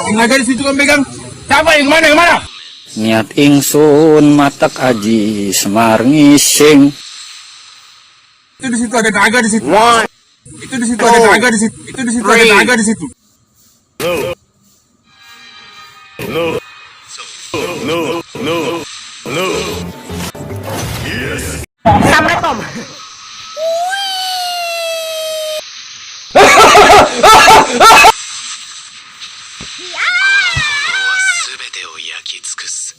Yang naga di situ kan pegang. Siapa yang mana yang mana? Niat ingsun matak aji semar ngising. Itu di situ ada naga di situ. Itu di situ ada naga di situ. Itu di situ ada naga di situ. No. Yes. Assalamualaikum. 全てを焼き尽くす。